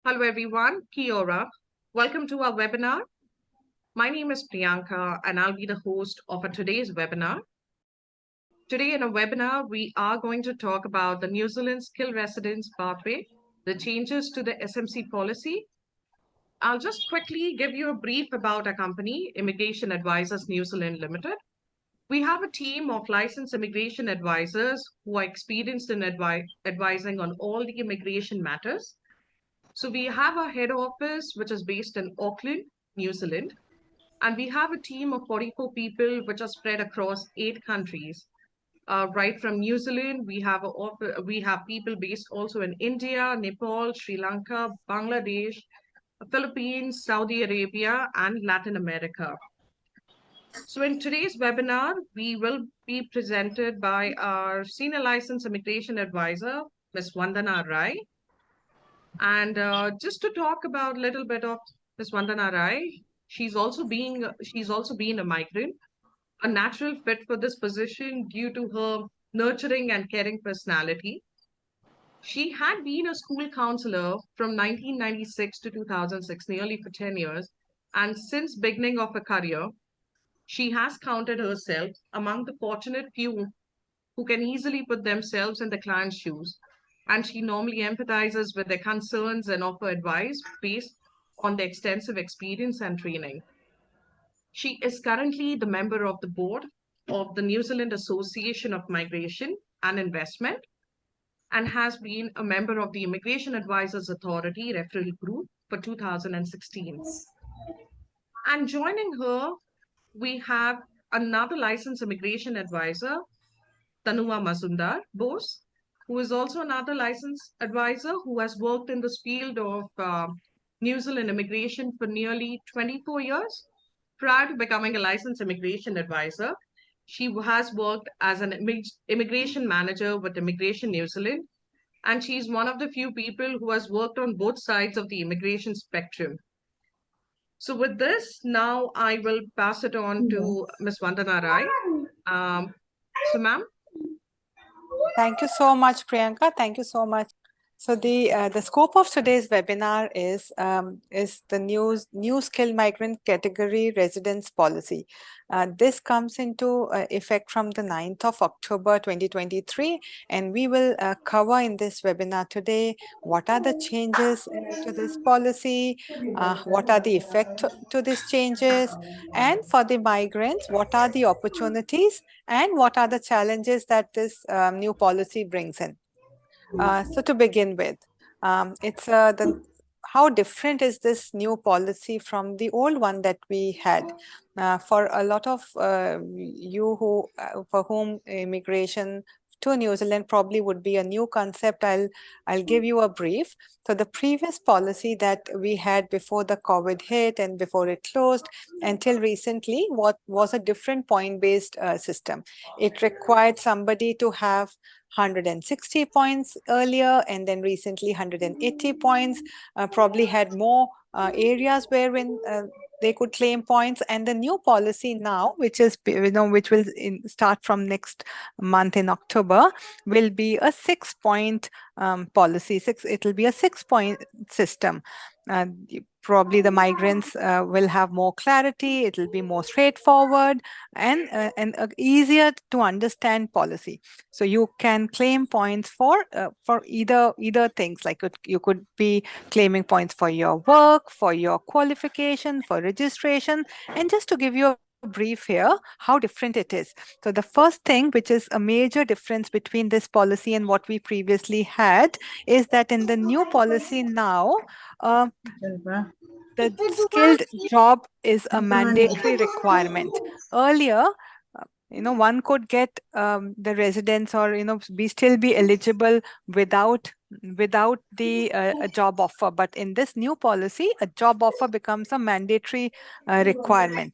Hello everyone, Kia ora. Welcome to our webinar. My name is Priyanka and I'll be the host of today's webinar. Today in a webinar, we are going to talk about the New Zealand Skilled Residence Pathway, the changes to the SMC policy. I'll just quickly give you a brief about our company, Immigration Advisors New Zealand Limited. We have a team of licensed immigration advisors who are experienced in advising on all the immigration matters. So we have our head office, which is based in Auckland, New Zealand, and we have a team of 44 people, which are spread across 8 countries. Right from New Zealand, we have people based also in India, Nepal, Sri Lanka, Bangladesh, Philippines, Saudi Arabia, and Latin America. So in today's webinar, we will be presented by our Senior Licensed Immigration Advisor, Ms. Vandana Rai. And just to talk about a little bit of Ms. Vandana Rai, she's also been a migrant, a natural fit for this position due to her nurturing and caring personality. She had been a school counselor from 1996 to 2006, nearly for 10 years, and since beginning of her career, she has counted herself among the fortunate few who can easily put themselves in the client's shoes. And she normally empathizes with their concerns and offer advice based on their extensive experience and training. She is currently the member of the board of the New Zealand Association of Migration and Investment and has been a member of the Immigration Advisors Authority referral group for 2016. And joining her, we have another licensed immigration advisor, Tanua Mazumdar Bose, who is also another licensed advisor who has worked in this field of New Zealand immigration for nearly 24 years. Prior to becoming a licensed immigration advisor, she has worked as an immigration manager with Immigration New Zealand, and she's one of the few people who has worked on both sides of the immigration spectrum. So with this, now I will pass it on to Ms. Vandana Rai. So ma'am, Thank you so much, Priyanka. Thank you so much. So the scope of today's webinar is the new skilled migrant category residence policy. This comes into effect from the 9th of October 2023, and we will cover in this webinar today what are the changes to this policy, what are the effects to these changes, and for the migrants, what are the opportunities and what are the challenges that this new policy brings in. So to begin with, it's how different is this new policy from the old one that we had? For a lot of you who for whom immigration to New Zealand probably would be a new concept, I'll give you a brief. So the previous policy that we had before the COVID hit and before it closed until recently, what was a different point-based system. It required somebody to have 160 points earlier and then recently 180 points, probably had more areas wherein they could claim points. And the new policy now, which is, which will start from next month in October, will be a 6-point policy. It will be a 6-point system. Probably the migrants will have more clarity. It will be more straightforward and easier to understand policy. So you can claim points for either things, like you could be claiming points for your work, for your qualification, for registration. And just to give you a brief here, how different it is. So the first thing, which is a major difference between this policy and what we previously had, is that in the new policy now, the skilled job is a mandatory requirement. Earlier, one could get the residence or still be eligible without the a job offer, but in this new policy a job offer becomes a mandatory requirement.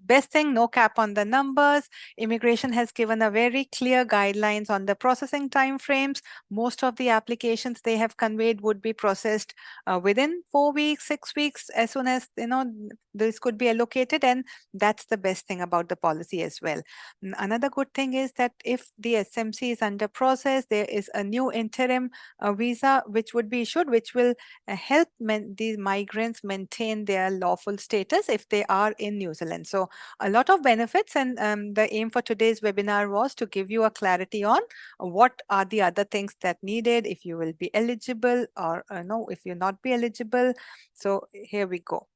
best thing, no cap on the numbers. Immigration has given a very clear guidelines on the processing time frames. Most of the applications they have conveyed would be processed within 4 weeks, 6 weeks, as soon as this could be allocated, and that's the best thing about the policy as well. Another good thing is that if the SMC is under process, there is a new interim visa which would be issued, which will help these migrants maintain their lawful status if they are in New Zealand. So a lot of benefits, and the aim for today's webinar was to give you a clarity on what are the other things that needed, if you will be eligible or no, if you'll not be eligible. So here we go.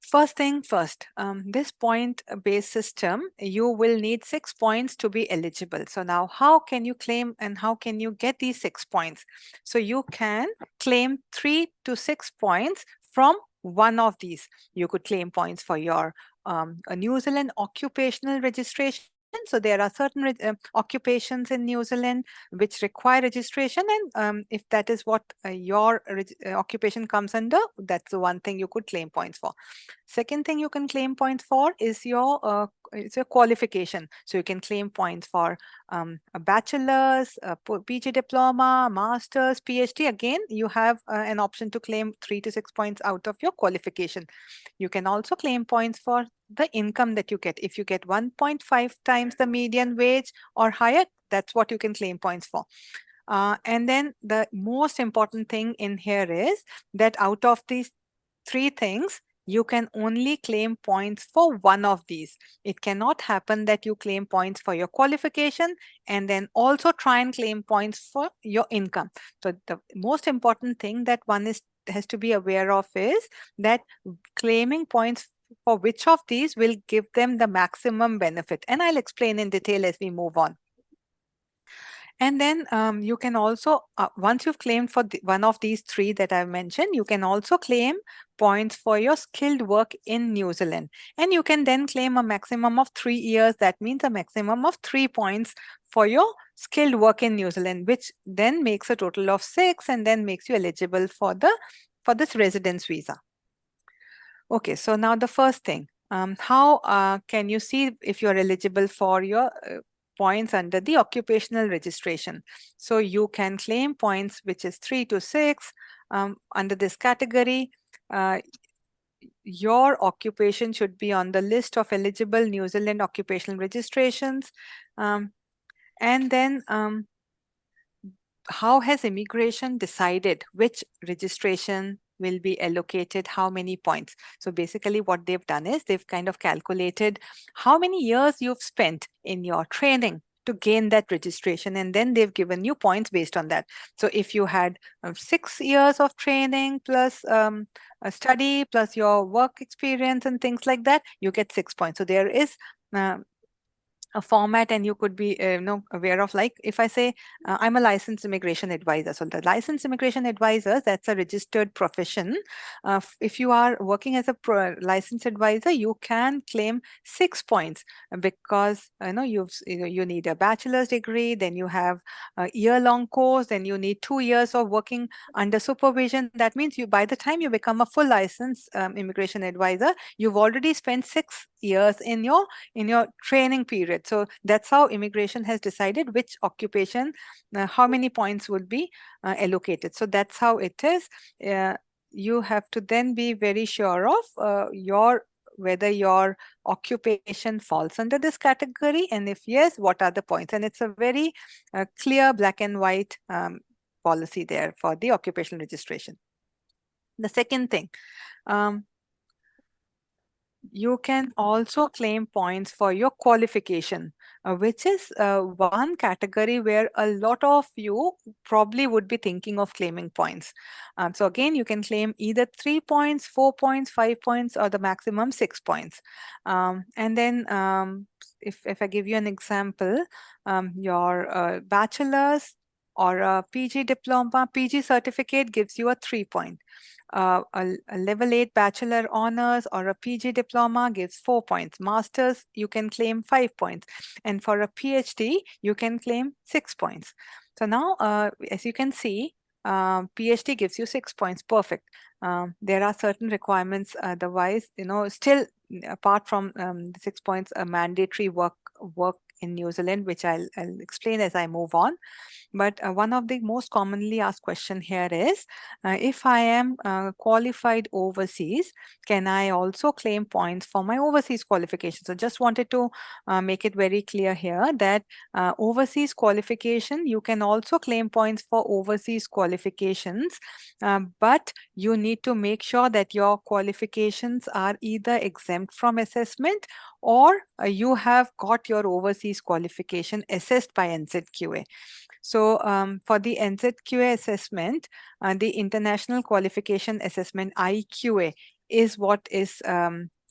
First thing first, this point-based system, you will need 6 points to be eligible. So now how can you claim and how can you get these 6 points? So you can claim 3 to 6 points from one of these. You could claim points for your a New Zealand occupational registration. So there are certain occupations in New Zealand which require registration, and if that is what your occupation comes under, that's the one thing you could claim points for. Second thing you can claim points for is your qualification. So you can claim points for a bachelor's, a PG diploma, master's, PhD. Again, you have an option to claim 3 to 6 points out of your qualification. You can also claim points for the income that you get. If you get 1.5 times the median wage or higher, that's what you can claim points for. And then the most important thing in here is that out of these 3 things, you can only claim points for one of these. It cannot happen that you claim points for your qualification and then also try and claim points for your income. So the most important thing that one has to be aware of is that claiming points for which of these will give them the maximum benefit. And I'll explain in detail as we move on. And then you can also, once you've claimed for one of these 3 that I've mentioned, you can also claim points for your skilled work in New Zealand. And you can then claim a maximum of 3 years. That means a maximum of 3 points for your skilled work in New Zealand, which then makes a total of 6 and then makes you eligible for this residence visa. Okay, so now the first thing, how can you see if you're eligible for your points under the occupational registration? So you can claim points which is 3 to 6 under this category. Your occupation should be on the list of eligible New Zealand occupational registrations. And then how has immigration decided which registration will be allocated how many points? So basically what they've done is they've kind of calculated how many years you've spent in your training to gain that registration, and then they've given you points based on that. So if you had 6 years of training plus a study plus your work experience and things like that, you get 6 points. So there is a format, and you could be aware of, like if I say I'm a licensed immigration advisor. So the licensed immigration advisor, that's a registered profession. If you are working as a licensed advisor, you can claim 6 points because you need a bachelor's degree, then you have a year-long course, then you need 2 years of working under supervision. That means you, by the time you become a full licensed immigration advisor, you've already spent 6 years in your training period. So that's how immigration has decided which occupation, how many points would be allocated. So that's how it is. You have to then be very sure of whether your occupation falls under this category, and if yes, what are the points. And it's a very clear black and white policy there for the occupational registration. The second thing, you can also claim points for your qualification, which is one category where a lot of you probably would be thinking of claiming points. So again, you can claim either 3 points, 4 points, 5 points, or the maximum 6 points. And then if I give you an example, your bachelor's or a PG diploma, PG certificate gives you a 3 point. A level 8 bachelor honors or a PG diploma gives 4 points. Masters, you can claim 5 points. And for a PhD, you can claim 6 points. So now, as you can see, PhD gives you 6 points. Perfect. There are certain requirements. Otherwise, still apart from the 6 points, a mandatory work in New Zealand, which I'll explain as I move on. But one of the most commonly asked question here is, if I am qualified overseas, can I also claim points for my overseas qualification? So just wanted to make it very clear here that overseas qualification, you can also claim points for overseas qualifications, but you need to make sure that your qualifications are either exempt from assessment or you have got your overseas qualification assessed by NZQA. So for the NZQA assessment, the International Qualification Assessment IQA is what is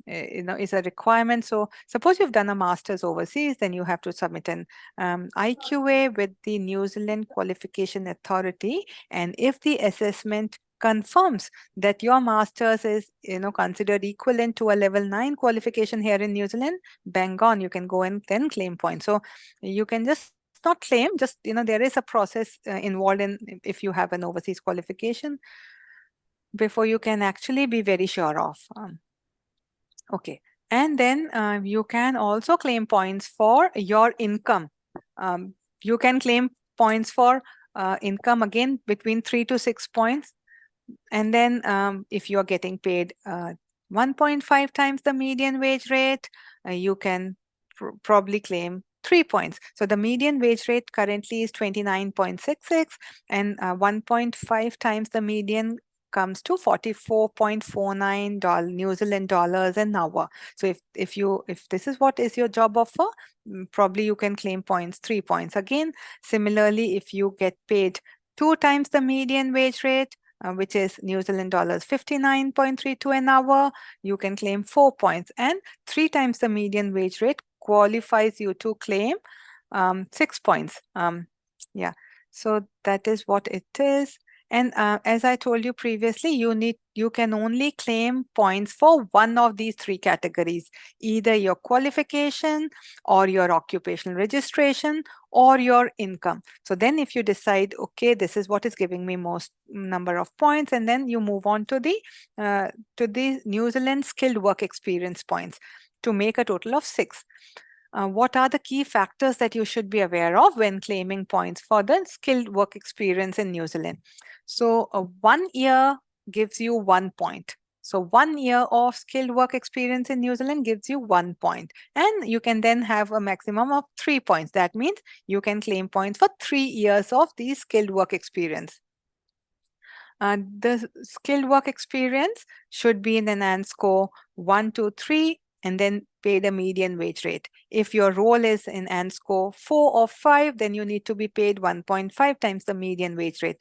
is a requirement. So suppose you've done a master's overseas, then you have to submit an IQA with the New Zealand Qualification Authority, and if the assessment confirms that your master's is considered equivalent to a level 9 qualification here in New Zealand, bang on, you can go and then claim points. So you can just not claim, just there is a process involved in if you have an overseas qualification before you can actually be very sure of. Okay, and then you can also claim points for your income. You can claim points for income again between 3 to 6 points. And then if you are getting paid 1.5 times the median wage rate, you can probably claim 3 points. So the median wage rate currently is 29.66, and 1.5 times the median comes to 44.49 New Zealand dollars an hour. So if this is what is your job offer, probably you can claim points, 3 points. Again, similarly, if you get paid 2 times the median wage rate, which is New Zealand dollars 59.32 an hour, you can claim 4 points, and 3 times the median wage rate qualifies you to claim 6 points. Yeah, so that is what it is. And as I told you previously, you can only claim points for one of these 3 categories, either your qualification or your occupational registration or your income. So then if you decide, okay, this is what is giving me most number of points, and then you move on to the New Zealand skilled work experience points to make a total of 6. What are the key factors that you should be aware of when claiming points for the skilled work experience in New Zealand? So 1 year gives you 1 point. So 1 year of skilled work experience in New Zealand gives you 1 point. And you can then have a maximum of 3 points. That means you can claim points for 3 years of the skilled work experience. The skilled work experience should be in an ANZ score 1 to 3, and then paid a median wage rate. If your role is in ANZ score 4 or 5, then you need to be paid 1.5 times the median wage rate.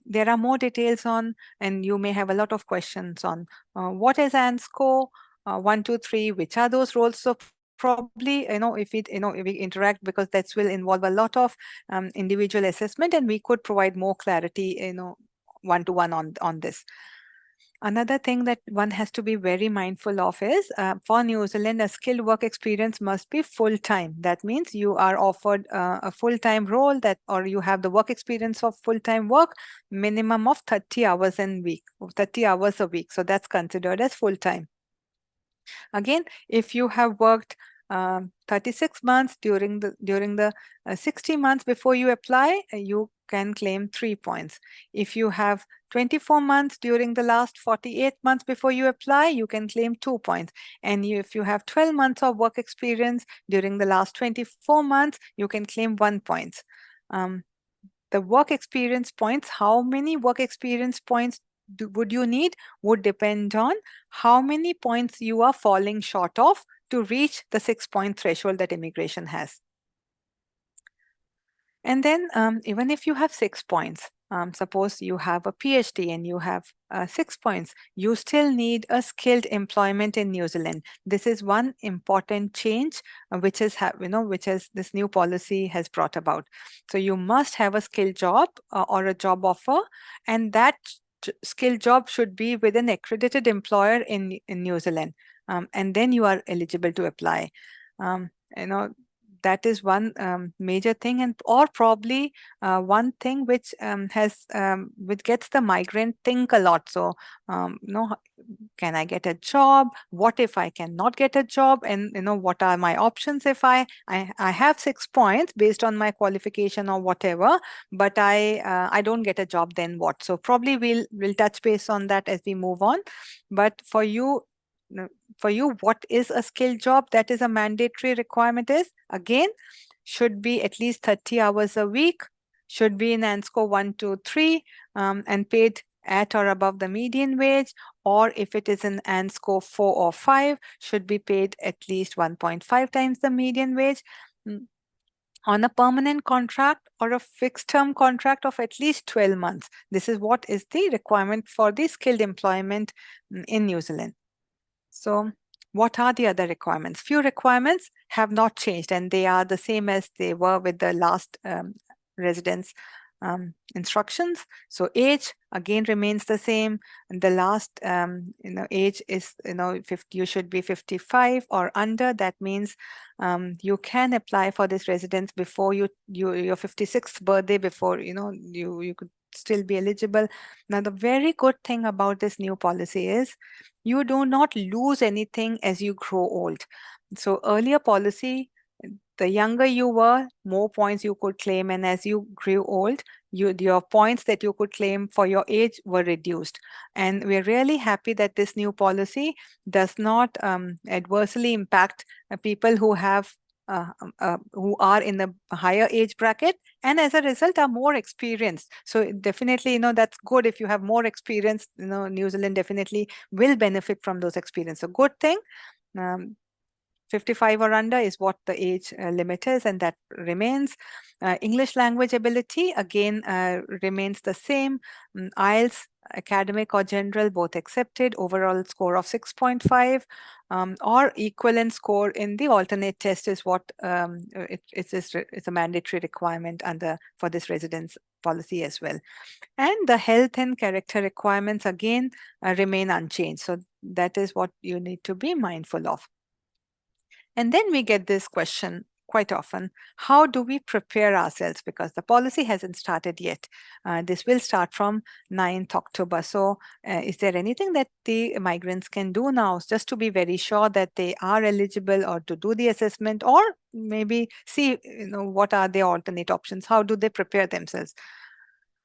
There are more details on, and you may have a lot of questions on what is ANZ score 1 to 3, which are those roles. So probably if we interact, because that will involve a lot of individual assessment, and we could provide more clarity one-to-one on this. Another thing that one has to be very mindful of is for New Zealand, a skilled work experience must be full-time. That means you are offered a full-time role, or you have the work experience of full-time work, minimum of 30 hours a week. So that's considered as full-time. Again, if you have worked 36 months during the 60 months before you apply, you can claim 3 points. If you have 24 months during the last 48 months before you apply, you can claim 2 points. And if you have 12 months of work experience during the last 24 months, you can claim 1 point. The work experience points, how many work experience points would you need, would depend on how many points you are falling short of to reach the 6-point threshold that immigration has. And then even if you have 6 points, suppose you have a PhD and you have 6 points, you still need a skilled employment in New Zealand. This is one important change which is this new policy has brought about. So you must have a skilled job or a job offer, and that skilled job should be with an accredited employer in New Zealand, and then you are eligible to apply. That is one major thing, and or probably one thing which which gets the migrant think a lot. So can I get a job? What if I cannot get a job? And what are my options if I have 6 points based on my qualification or whatever, but I don't get a job, then what? So probably we'll touch base on that as we move on. But for you, what is a skilled job that is a mandatory requirement is, again, should be at least 30 hours a week, should be in ANSCO 1 to 3, and paid at or above the median wage, or if it is in ANSCO 4 or 5, should be paid at least 1.5 times the median wage. On a permanent contract or a fixed term contract of at least 12 months. This is what is the requirement for the skilled employment in New Zealand. So what are the other requirements? Few requirements have not changed, and they are the same as they were with the last residence instructions. So age again remains the same. And the last age is 50, you should be 55 or under. That means you can apply for this residence before your 56th birthday, before you could still be eligible. Now the very good thing about this new policy is you do not lose anything as you grow old. So earlier policy, the younger you were, more points you could claim, and as you grew old, your points that you could claim for your age were reduced. And we're really happy that this new policy does not adversely impact people who have who are in the higher age bracket, and as a result are more experienced. So definitely, that's good. If you have more experience, New Zealand definitely will benefit from those experience. So good thing. Um, 55 or under is what the age limit is, and that remains. English language ability again remains the same. IELTS, academic or general, both accepted. Overall score of 6.5 or equivalent score in the alternate test is what it's a mandatory requirement for this residence policy as well. And the health and character requirements again remain unchanged. So that is what you need to be mindful of. And then we get this question quite often: how do we prepare ourselves? Because the policy hasn't started yet. This will start from 9th October. So is there anything that the migrants can do now just to be very sure that they are eligible, or to do the assessment, or maybe see what are the alternate options? How do they prepare themselves?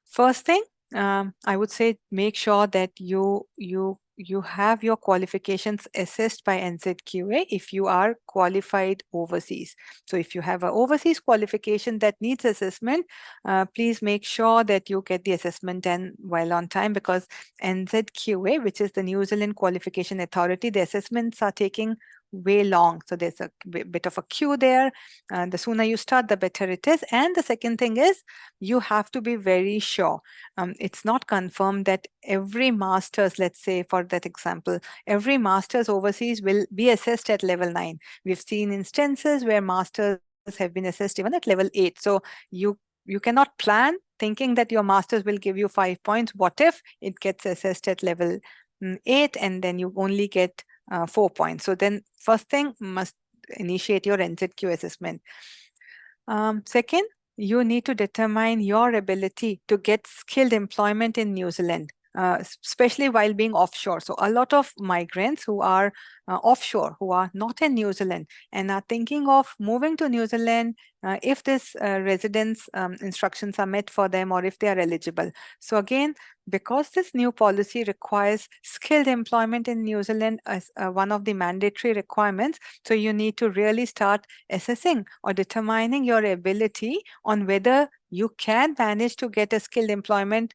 First thing, I would say make sure that you have your qualifications assessed by NZQA if you are qualified overseas. So if you have an overseas qualification that needs assessment, please make sure that you get the assessment done while on time, because NZQA, which is the New Zealand Qualification Authority, the assessments are taking way long. So there's a bit of a queue there. The sooner you start, the better it is. And the second thing is you have to be very sure. It's not confirmed that every master's, let's say for that example, every master's overseas will be assessed at level 9. We've seen instances where masters have been assessed even at level 8. So you cannot plan thinking that your masters will give you 5 points. What if it gets assessed at level 8 and then you only get 4 points? So then first thing, must initiate your NZQ assessment. Second, you need to determine your ability to get skilled employment in New Zealand, especially while being offshore. So a lot of migrants who are offshore, who are not in New Zealand and are thinking of moving to New Zealand if this residence instructions are met for them, or if they are eligible. So again, because this new policy requires skilled employment in New Zealand as one of the mandatory requirements, so you need to really start assessing or determining your ability on whether you can manage to get a skilled employment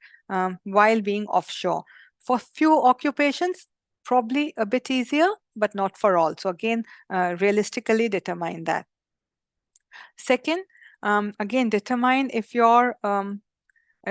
while being offshore. For few occupations, probably a bit easier, but not for all. So again, realistically determine that. Second, again, determine if your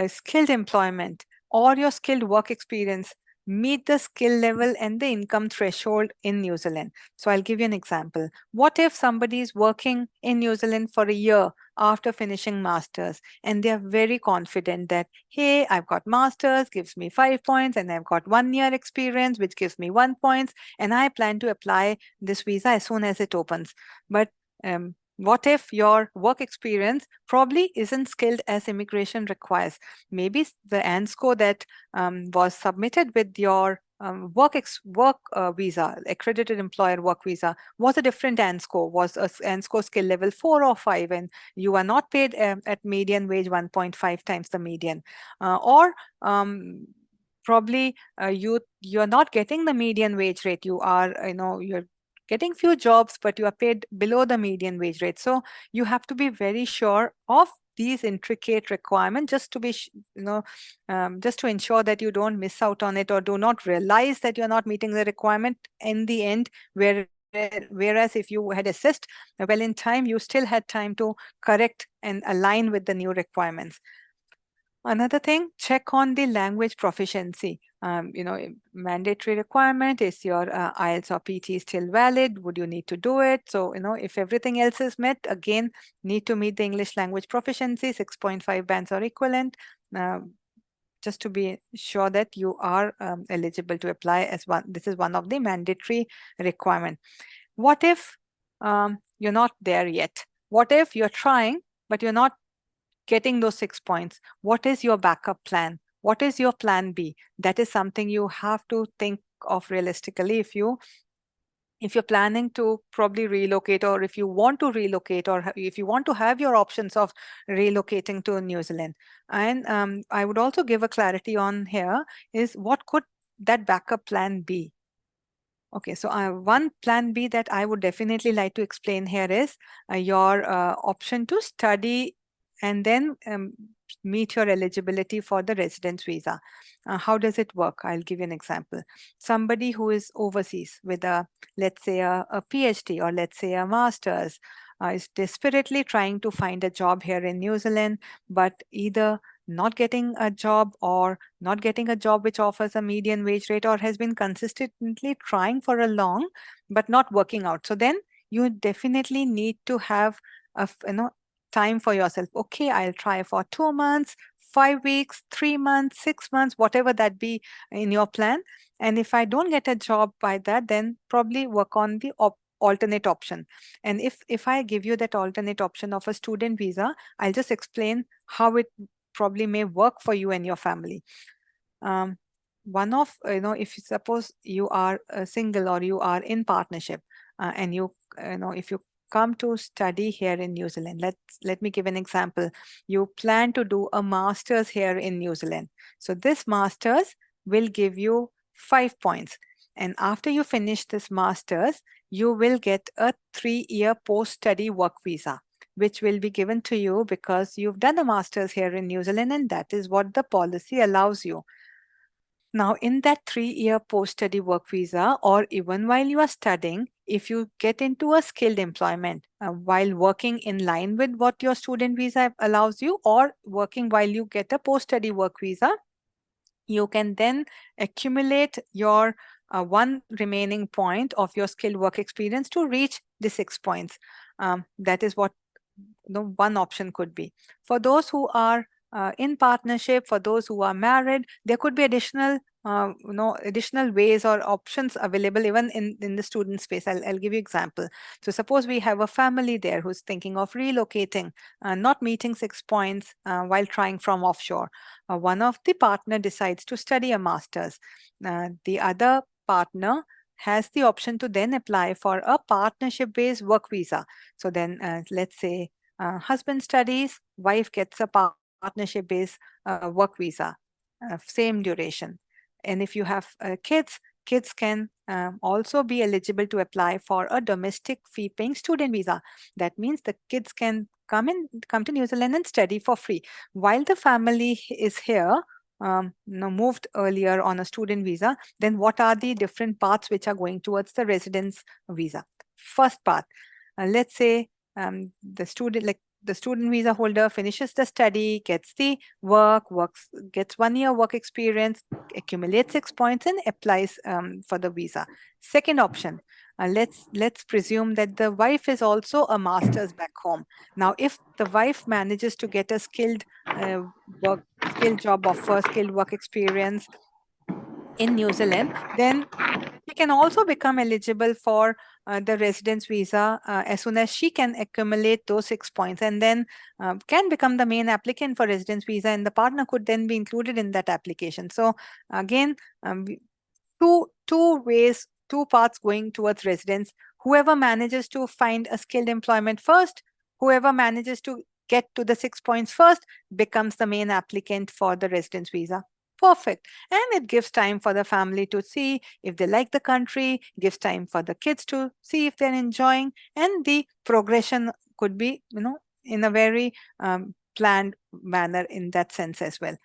skilled employment or your skilled work experience meet the skill level and the income threshold in New Zealand. So I'll give you an example. What if somebody is working in New Zealand for a year after finishing masters, and they are very confident that, hey, I've got masters, gives me 5 points, and I've got 1 year experience, which gives me 1 point, and I plan to apply this visa as soon as it opens. But what if your work experience probably isn't skilled as immigration requires? Maybe the ANSCO that was submitted with your work visa, accredited employer work visa, was a different ANSCO, was a ANSCO skill level 4 or 5, and you are not paid at median wage 1.5 times the median, or probably you're not getting the median wage rate. You are, you're getting few jobs, but you are paid below the median wage rate. So you have to be very sure of these intricate requirements, just to be just to ensure that you don't miss out on it, or do not realize that you're not meeting the requirement in the end, whereas if you had assessed well in time, you still had time to correct and align with the new requirements. Another thing, check on the language proficiency. Mandatory requirement is your IELTS or PT still valid? Would you need to do it? So, if everything else is met, again, need to meet the English language proficiency, 6.5 bands or equivalent, uh, just to be sure that you are eligible to apply as one. This is one of the mandatory requirement. What if you're not there yet? What if you're trying, but you're not getting those 6 points? What is your backup plan? What is your plan B? That is something you have to think of realistically. If you're planning to probably relocate, or if you want to relocate, or if you want to have your options of relocating to New Zealand. And I would also give a clarity on here is what could that backup plan be? Okay, so one plan B that I would definitely like to explain here is your option to study and then meet your eligibility for the residence visa. How does it work? I'll give you an example. Somebody who is overseas with let's say a PhD, or let's say a master's, is desperately trying to find a job here in New Zealand, but either not getting a job, or not getting a job which offers a median wage rate, or has been consistently trying for a long but not working out. So then you definitely need to have time for yourself. Okay, I'll try for 2 months, 5 weeks, 3 months, 6 months, whatever that be in your plan. And if I don't get a job by that, then probably work on the alternate option. And if I give you that alternate option of a student visa, I'll just explain how it probably may work for you and your family. um, One of, if you suppose you are single, or you are in partnership, and if you come to study here in New Zealand, let me give an example. You plan to do a master's here in New Zealand. So this master's will give you 5 points, and after you finish this master's, you will get a 3-year post-study work visa, which will be given to you because you've done a master's here in New Zealand, and that is what the policy allows you. Now, in that 3-year post-study work visa, or even while you are studying, if you get into a skilled employment while working in line with what your student visa allows you, or working while you get a post-study work visa, you can then accumulate your one remaining point of your skilled work experience to reach the 6 points. That is what one option could be. For those who are in partnership, for those who are married, there could be additional ways or options available even in the student space. I'll give you example. So suppose we have a family there who's thinking of relocating, not meeting 6 points while trying from offshore. One of the partner decides to study a master's. The other partner has the option to then apply for a partnership based work visa. So then let's say husband studies, wife gets a partnership based work visa, same duration. And if you have kids can also be eligible to apply for a domestic fee paying student visa. That means the kids can come to New Zealand and study for free while the family is here. Moved earlier on a student visa. Then what are the different paths which are going towards the residence visa? First path, let's say the student visa holder finishes the study, gets the gets 1 year work experience, accumulates 6 points, and applies for the visa. Second option, let's presume that the wife is also a master's back home. Now, if the wife manages to get a uh, skilled job offer, skilled work experience in New Zealand, then she can also become eligible for the residence visa as soon as she can accumulate those 6 points, and then can become the main applicant for residence visa, and the partner could then be included in that application. So again, two ways, two paths going towards residence. Whoever manages to find a skilled employment first, whoever manages to get to the 6 points first becomes the main applicant for the residence visa. Perfect. And it gives time for the family to see if they like the country, gives time for the kids to see if they're enjoying, and the progression could be, in a very planned manner in that sense as well.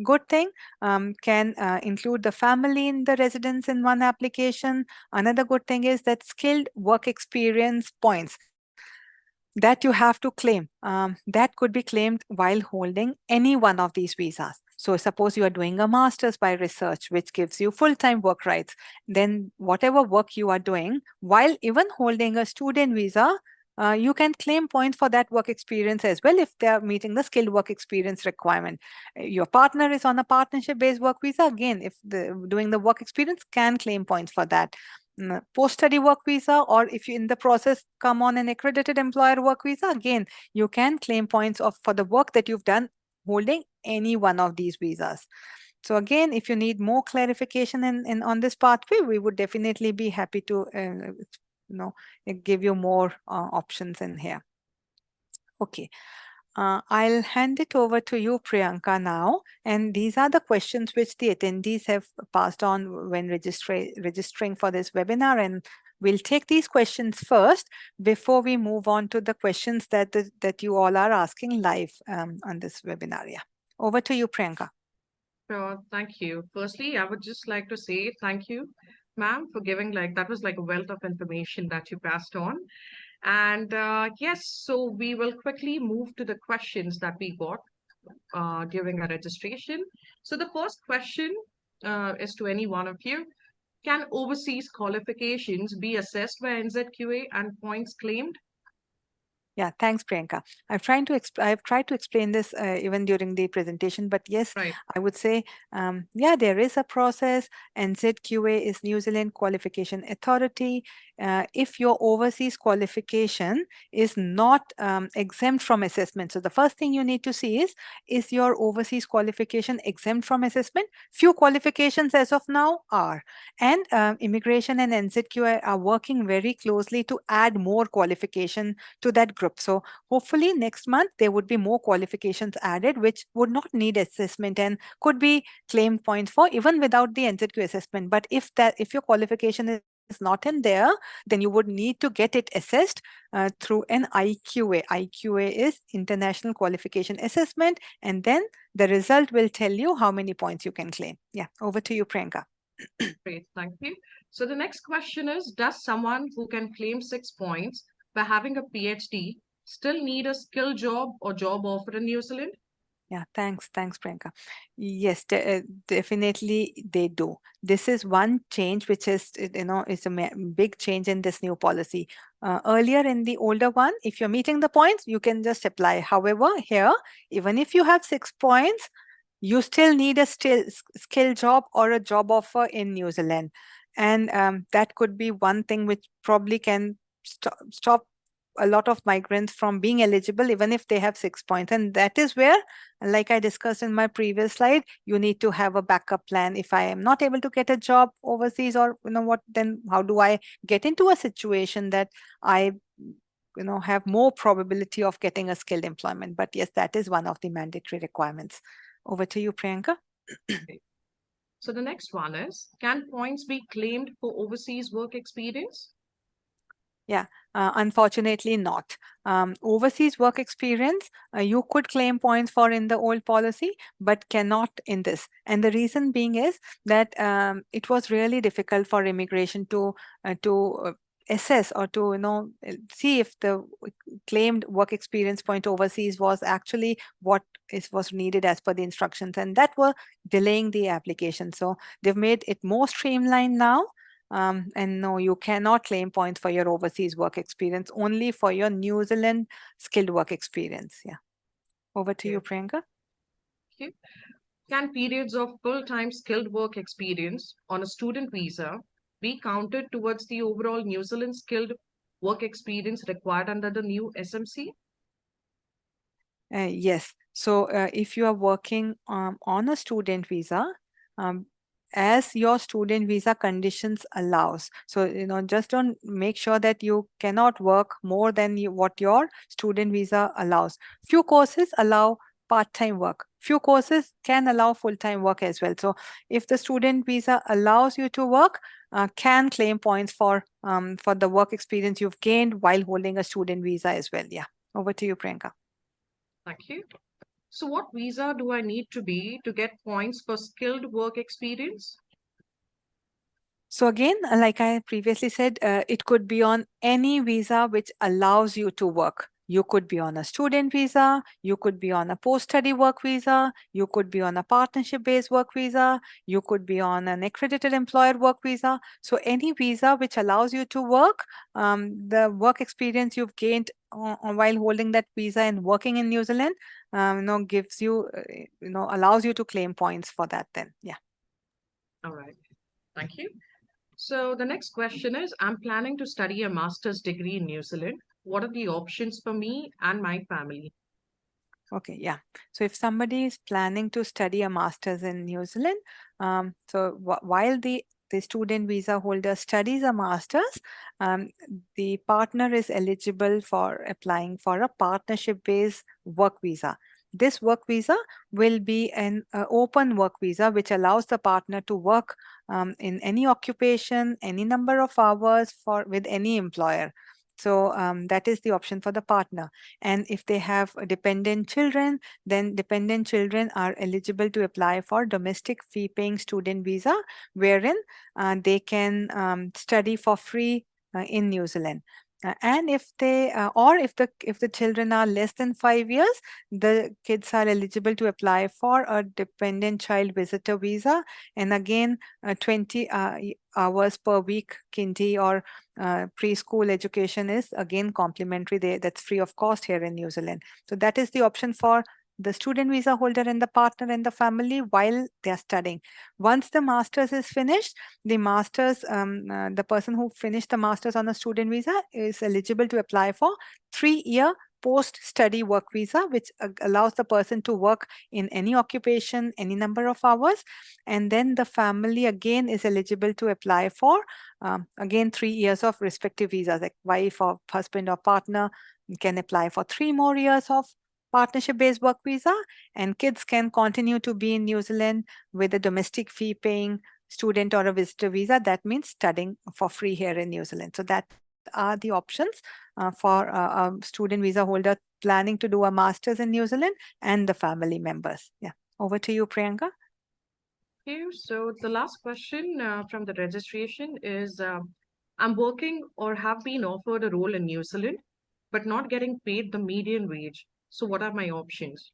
Good thing, can include the family in the residence in one application. Another good thing is that skilled work experience points that you have to claim, that could be claimed while holding any one of these visas. So suppose you are doing a master's by research, which gives you full-time work rights, then whatever work you are doing while even holding a student visa, you can claim points for that work experience as well if they are meeting the skilled work experience requirement. Your partner is on a partnership-based work visa, again, if doing the work experience, can claim points for that. Post-study work visa, or if you in the process come on an accredited employer work visa, again, you can claim points for the work that you've done holding any one of these visas. So again, if you need more clarification in on this pathway, we would definitely be happy to give you more options in here. Okay. I'll hand it over to you, Priyanka, now. And these are the questions which the attendees have passed on when registering for this webinar. And we'll take these questions first before we move on to the questions that you all are asking live on this webinar. Yeah. Over to you, Priyanka. Sure, thank you. Firstly, I would just like to say thank you, ma'am, for giving that was like a wealth of information that you passed on. And yes, so we will quickly move to the questions that we got during our registration. So the first question is to any one of you. Can overseas qualifications be assessed by NZQA and points claimed? Yeah, thanks, Priyanka. I've tried to explain this even during the presentation, but yes, Right. I would say, yeah, there is a process. NZQA is New Zealand Qualification Authority. If your overseas qualification is not exempt from assessment, so the first thing you need to see is your overseas qualification exempt from assessment? Few qualifications as of now are, and Immigration and NZQA are working very closely to add more qualification to that group. So hopefully next month there would be more qualifications added which would not need assessment and could be claimed points for even without the NZQ assessment. But if your qualification is not in there, then you would need to get it assessed through an IQA. IQA is International Qualification Assessment, and then the result will tell you how many points you can claim. Yeah, over to you, Priyanka. Great, thank you. So the next question is, does someone who can claim 6 points by having a PhD still need a skill job or job offer in New Zealand? Yeah, thanks, Priyanka. Yes, definitely they do. This is one change which is a big change in this new policy. Earlier in the older one, if you're meeting the points, you can just apply. However, here, even if you have 6 points, you still need a skill job or a job offer in New Zealand. And that could be one thing which probably can stop a lot of migrants from being eligible even if they have 6 points. And that is where, like I discussed in my previous slide, you need to have a backup plan. If I am not able to get a job overseas, or what, then how do I get into a situation that I have more probability of getting a skilled employment? But yes, that is one of the mandatory requirements. Over to you, Priyanka. Okay. So the next one is, can points be claimed for overseas work experience? Yeah, unfortunately not. Overseas work experience, you could claim points for in the old policy, but cannot in this. And the reason being is that it was really difficult for immigration to assess or to see if the claimed work experience point overseas was actually what was needed as per the instructions, and that were delaying the application. So they've made it more streamlined now. And no, you cannot claim points for your overseas work experience, only for your New Zealand skilled work experience. Yeah. Over to Yeah. you, Priyanka. Okay. Can periods of full-time skilled work experience on a student visa be counted towards the overall New Zealand skilled work experience required under the new SMC? Yes. So if you are working on a student visa, um, as your student visa conditions allows. So, just don't make sure that you cannot work more than what your student visa allows. Few courses allow part-time work. Few courses can allow full-time work as well. So if the student visa allows you to work, can claim points for the work experience you've gained while holding a student visa as well. Yeah. Over to you, Priyanka. Thank you. So, what visa do I need to be to get points for skilled work experience? So again, like I previously said, it could be on any visa which allows you to work. You could be on a student visa, you could be on a post-study work visa, you could be on a partnership-based work visa, you could be on an accredited employer work visa. So any visa which allows you to work, the work experience you've gained while holding that visa and working in New Zealand, gives you, allows you to claim points for that then. Yeah. All right. Thank you. So, the next question is, I'm planning to study a master's degree in New Zealand. What are the options for me and my family? Okay, yeah. So if somebody is planning to study a master's in New Zealand, so while the student visa holder studies a master's, um, the partner is eligible for applying for a partnership-based work visa. This work visa will be an open work visa, which allows the partner to work in any occupation, any number of hours for with any employer. So that is the option for the partner. And if they have dependent children, then dependent children are eligible to apply for domestic fee paying student visa, wherein they can study for free in New Zealand. And if the children are less than 5 years, the kids are eligible to apply for a dependent child visitor visa, and again 20 hours per week kindy or preschool education is again complimentary. That's free of cost here in New Zealand. So that is the option for the student visa holder and the partner and the family while they are studying. Once the master's is finished, the person who finished the master's on a student visa is eligible to apply for 3-year post-study work visa, which allows the person to work in any occupation, any number of hours. And then the family again is eligible to apply for again 3 years of respective visas, like wife or husband or partner can apply for 3 more years of partnership based work visa, and kids can continue to be in New Zealand with a domestic fee paying student or a visitor visa. That means studying for free here in New Zealand. So that are the options for a student visa holder planning to do a master's in New Zealand and the family members. Yeah. Over to you, Priyanka. Okay, so the last question from the registration is I'm working or have been offered a role in New Zealand, but not getting paid the median wage. So, what are my options?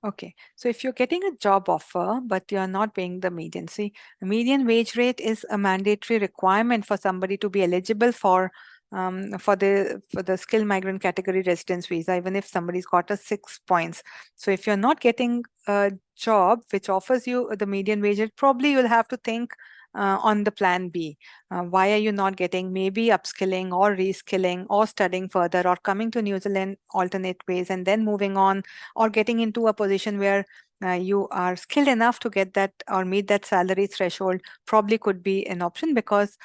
Okay, so if you're getting a job offer but you're not paying the median, see, the median wage rate is a mandatory requirement for somebody to be eligible for the skilled migrant category residence visa, even if somebody's got a 6 points. So if you're not getting a job which offers you the median wage rate, probably you'll have to think on the plan B. Why are you not getting maybe upskilling or reskilling or studying further or coming to New Zealand alternate ways and then moving on, or getting into a position where you are skilled enough to get that or meet that salary threshold probably could be an option, because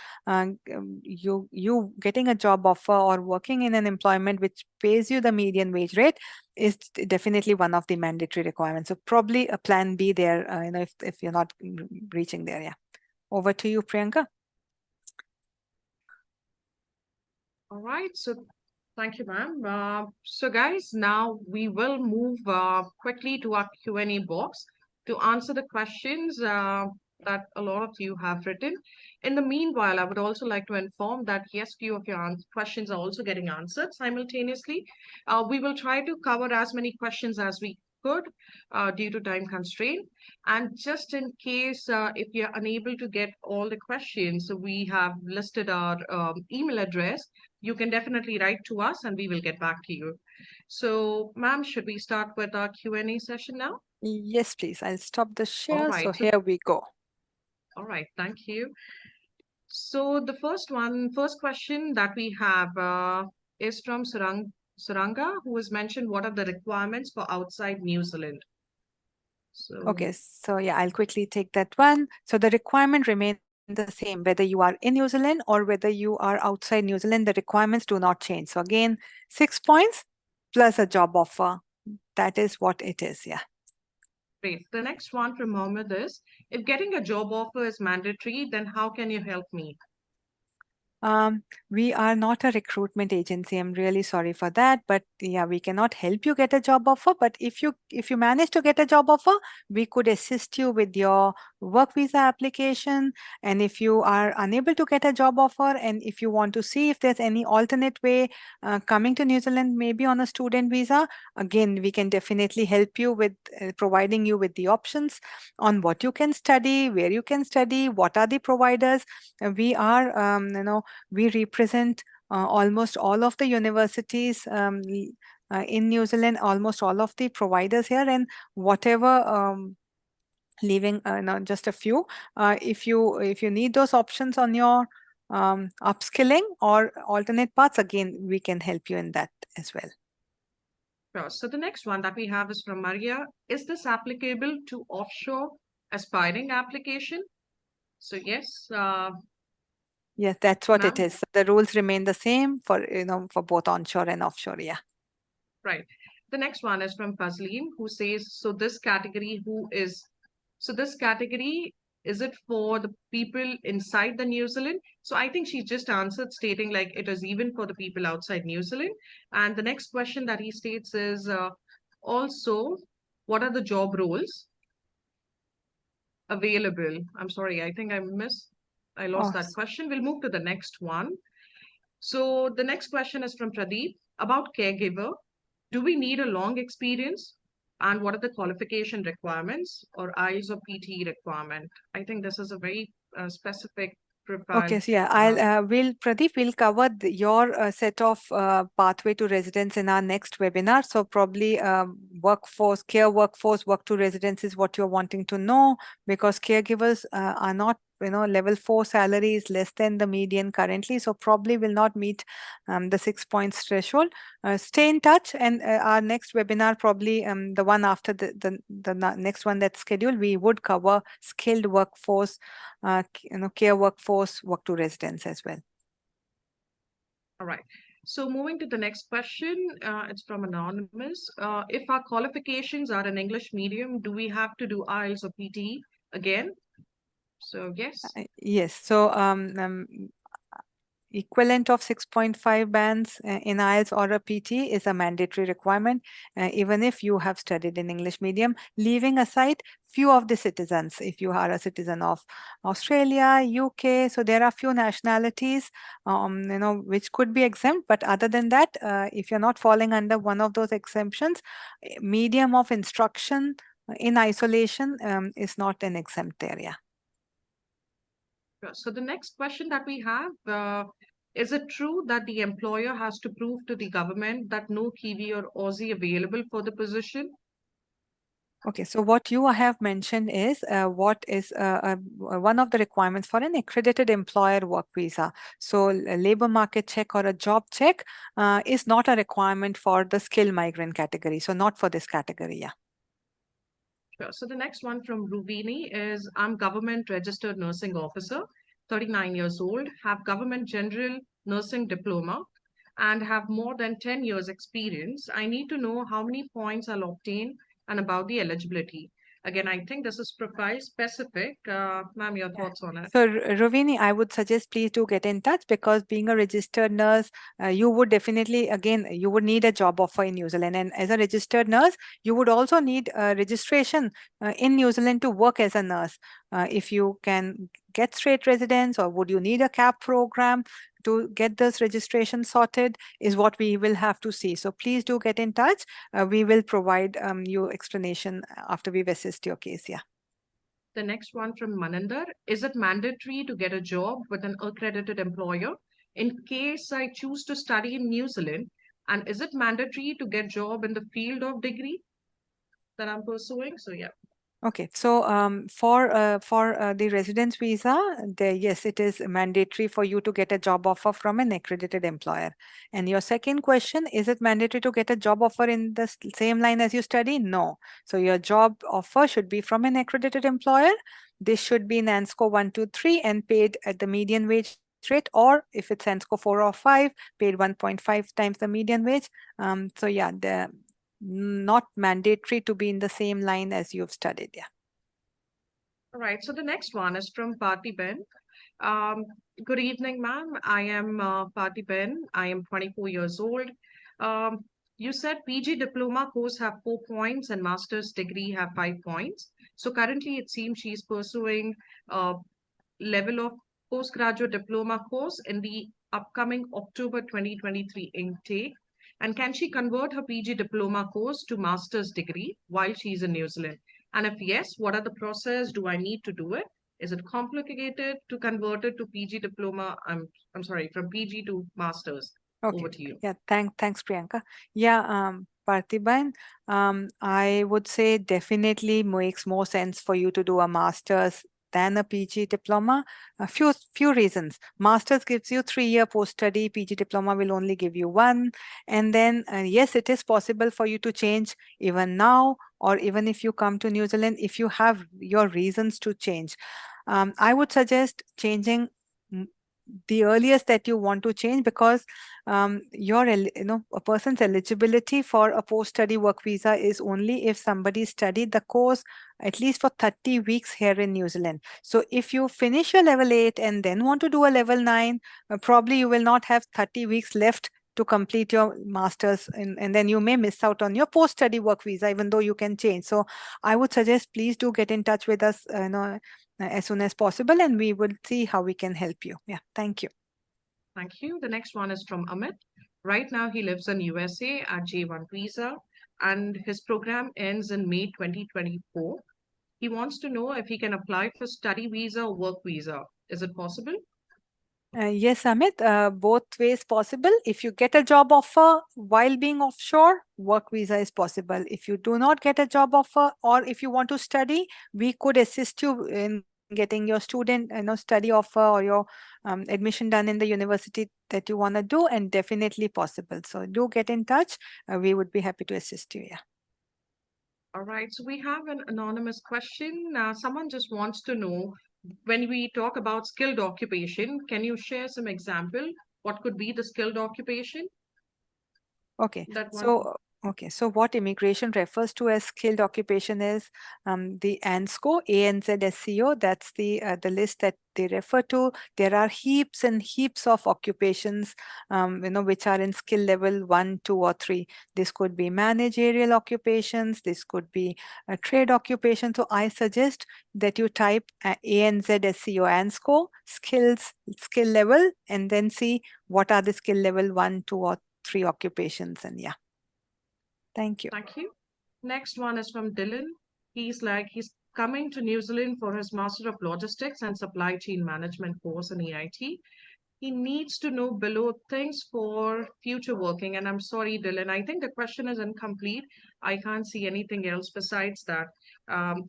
you getting a job offer or working in an employment which pays you the median wage rate is definitely one of the mandatory requirements. So probably a plan B there, if you're not reaching there. Yeah. Over to you, Priyanka. All right, so thank you, ma'am. So, guys, now we will move quickly to our Q&A box to answer the questions that a lot of you have written. In the meanwhile, I would also like to inform that yes, few of your questions are also getting answered simultaneously. We will try to cover as many questions as we could due to time constraint. And just in case if you're unable to get all the questions, so we have listed our email address. You can definitely write to us and we will get back to you. So, ma'am, should we start with our Q&A session now? Yes, please. I'll stop the All share. So right. So, here we go. all right. Thank you. So, the first question that we have is from Suranga, who has mentioned what are the requirements for outside New Zealand. So Okay, so yeah, I'll quickly take that one. So the requirement remains the same, whether you are in New Zealand or whether you are outside New Zealand, the requirements do not change. So again, 6 points plus a job offer. That is what it is. Yeah. great. The next one from Mohammed is, if getting a job offer is mandatory, then how can you help me? We are not a recruitment agency. I'm really sorry for that, but yeah, we cannot help you get a job offer. But if you manage to get a job offer, we could assist you with your work visa application. And if you are unable to get a job offer, and if you want to see if there's any alternate way coming to New Zealand, maybe on a student visa, again, we can definitely help you with providing you with the options on what you can study, where you can study, what are the providers. We are, we represent almost all of the universities in New Zealand, almost all of the providers here, and whatever. Leaving not just a few. If you need those options on your upskilling or alternate paths, again we can help you in that as well. Sure. So the next one that we have is from Maria. Is this applicable to offshore aspiring application? So yes, Yes, that's what it ma'am. is. The rules remain the same for both onshore and offshore. Yeah. Right. The next one is from Fazleen, who says, so this category, is it for the people inside the New Zealand? So I think she just answered stating like it is even for the people outside New Zealand. And the next question that he states is also, what are the job roles available? I'm sorry, I lost Oh, that question. We'll move to the next one. So the next question is from Pradeep about caregiver. Do we need a long experience? And what are the qualification requirements or IELTS or PT requirement? I think this is a very specific profile. okay, so yeah, Uh, we'll Pradeep, we'll cover your set of pathway to residence in our next webinar. So probably work to residence is what you're wanting to know, because caregivers are not, level 4 salary is less than the median currently, so probably will not meet the 6 points threshold. Stay in touch, and our next webinar, probably the one after the next one that's scheduled, we would cover skilled workforce, care workforce, work to residence as well. all right. So moving to the next question, it's from Anonymous. If our qualifications are an English medium, do we have to do IELTS or PT again? So yes. Yes. So equivalent of 6.5 bands in IELTS or a PT is a mandatory requirement, even if you have studied in English medium, leaving aside few of the citizens. If you are a citizen of Australia, UK, so there are few nationalities, which could be exempt. But other than that, if you're not falling under one of those exemptions, medium of instruction in isolation is not an exempt area. Sure. So the next question that we have, is it true that the employer has to prove to the government that no Kiwi or Aussie available for the position? Okay, so what you have mentioned is what is one of the requirements for an accredited employer work visa. So a labor market check or a job check is not a requirement for the skilled migrant category. So not for this category, yeah. Sure. So the next one from Rubini is, I'm government registered nursing officer, 39 years old, have government general nursing diploma, and have more than 10 years experience. I need to know how many points I'll obtain and about the eligibility. Again, I think this is profile specific. Ma'am, your Yeah. thoughts on it? So, Rovini, I would suggest please do get in touch, because being a registered nurse, you would definitely, again, you would need a job offer in New Zealand. And as a registered nurse, you would also need registration in New Zealand to work as a nurse. If you can get straight residence, or would you need a CAP program to get this registration sorted, is what we will have to see. So please do get in touch. We will provide you explanation after we've assessed your case. Yeah. The next one from Maninder. Is it mandatory to get a job with an accredited employer in case I choose to study in New Zealand? And is it mandatory to get job in the field of degree that I'm pursuing? So yeah. Okay, so for the residence visa, yes, it is mandatory for you to get a job offer from an accredited employer. And your second question, is it mandatory to get a job offer in the same line as you study? No. So your job offer should be from an accredited employer. This should be in ANSCO 1, 2, 3 and paid at the median wage rate, or if it's ANSCO 4 or 5, paid 1.5 times the median wage. So yeah, the not mandatory to be in the same line as you've studied. Yeah. All right. So the next one is from Party Ben. Um, Good evening, ma'am. I am Party Ben. I am 24 years old. Um, you said PG diploma course have 4 points and master's degree have 5 points. So currently, it seems she's pursuing a level of postgraduate diploma course in the upcoming October 2023 intake. And can she convert her PG diploma course to master's degree while she's in New Zealand? And if yes, what are the process? Do I need to do it? Is it complicated to convert it to PG diploma? I'm sorry, from PG to masters. Okay. Over to you. Yeah. Thanks, Priyanka. Yeah. Parthiban, I would say definitely makes more sense for you to do a master's than a PG diploma. A few reasons. Master's gives you 3 year post study. PG diploma will only give you one. And then yes, it is possible for you to change even now, or even if you come to New Zealand, if you have your reasons to change. I would suggest changing the earliest that you want to change, because a person's eligibility for a post-study work visa is only if somebody studied the course at least for 30 weeks here in New Zealand. So if you finish your level 8 and then want to do a level 9, probably you will not have 30 weeks left to complete your masters, and then you may miss out on your post-study work visa, even though you can change. So I would suggest, please do get in touch with us as soon as possible, and we will see how we can help you. Yeah, thank you. Thank you. The next one is from Amit. Right now, he lives in USA at J1 visa, and his program ends in May 2024. He wants to know if he can apply for study visa or work visa. Is it possible? Yes, Amit, both ways possible. If you get a job offer while being offshore, work visa is possible. If you do not get a job offer, or if you want to study, we could assist you in getting your student, study offer, or your admission done in the university that you want to do, and definitely possible. So do get in touch. We would be happy to assist you. Yeah. All right. So we have an anonymous question. Someone just wants to know, when we talk about skilled occupation, can you share some example? What could be the skilled occupation Okay, that one? so what immigration refers to as skilled occupation is the ANSCO, ANZ That's the list that they refer to. There are heaps and heaps of occupations, which are in skill level 1, 2, or 3. This could be managerial occupations. This could be a trade occupation. So I suggest that you type ANZ ANSCO skill level, and then see what are the skill level 1, 2, or 3 occupations. And yeah, thank you. Thank you. Next one is from Dylan. He's coming to New Zealand for his Master of Logistics and Supply Chain Management course in EIT. He needs to know below things for future working. And I'm sorry, Dylan, I think the question is incomplete. I can't see anything else besides that.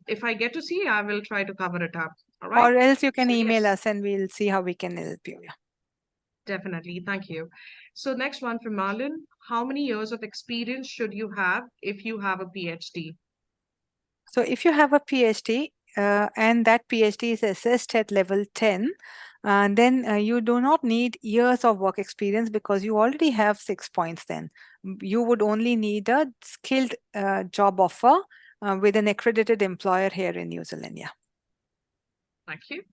If I get to see, I will try to cover it up. All right. Or else you can So, email yes, us and we'll see how we can help you. Yeah. definitely. Thank you. So, next one from Marlon. How many years of experience should you have if you have a PhD? So if you have a PhD and that PhD is assessed at level 10, then you do not need years of work experience, because you already have 6 points then. You would only need a skilled job offer with an accredited employer here in New Zealand. Yeah. Thank you.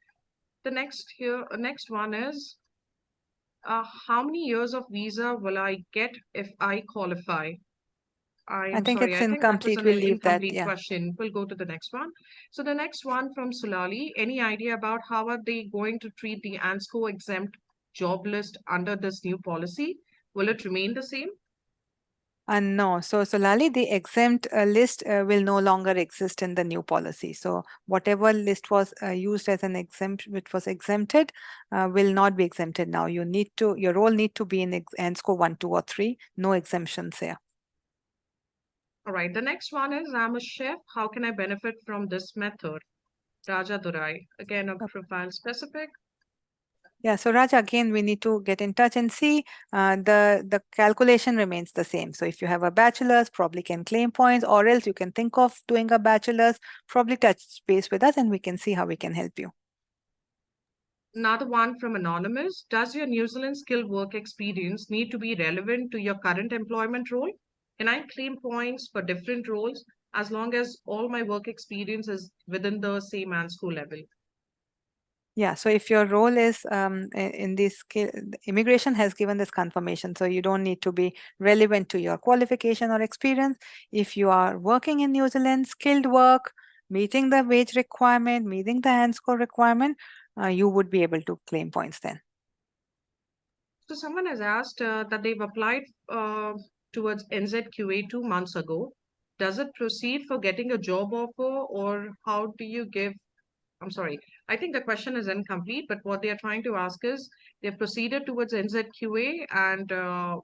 Next one is, how many years of visa will I get if I qualify? I I am think sorry, it's I think that was incomplete. an We'll leave that. incomplete Yeah. question. We'll go to the next one. So the next one from Sulali, any idea about how are they going to treat the ANSCO exempt job list under this new policy? Will it remain the same? No. So Lali, the exempt list will no longer exist in the new policy. So whatever list was used as an exempt, which was exempted, will not be exempted now. Your role need to be in ANSCO 1, 2, or 3. No exemptions here. All right. The next one is I'm a chef. How can I benefit from this method? Raja Durai. Again, a profile specific. Yeah, so Raj, again, we need to get in touch and see the calculation remains the same. So if you have a bachelor's, probably can claim points, or else you can think of doing a bachelor's, probably touch base with us and we can see how we can help you. Another one from Anonymous. Does your New Zealand skilled work experience need to be relevant to your current employment role? Can I claim points for different roles as long as all my work experience is within the same ANSCO level? Yeah, so if your role is in this skill, immigration has given this confirmation, so you don't need to be relevant to your qualification or experience. If you are working in New Zealand, skilled work, meeting the wage requirement, meeting the hand score requirement, you would be able to claim points then. So someone has asked that they've applied towards NZQA 2 months ago. Does it proceed for getting a job offer, or how do you give? I'm sorry, I think the question is incomplete, but what they are trying to ask is they've proceeded towards NZQA, and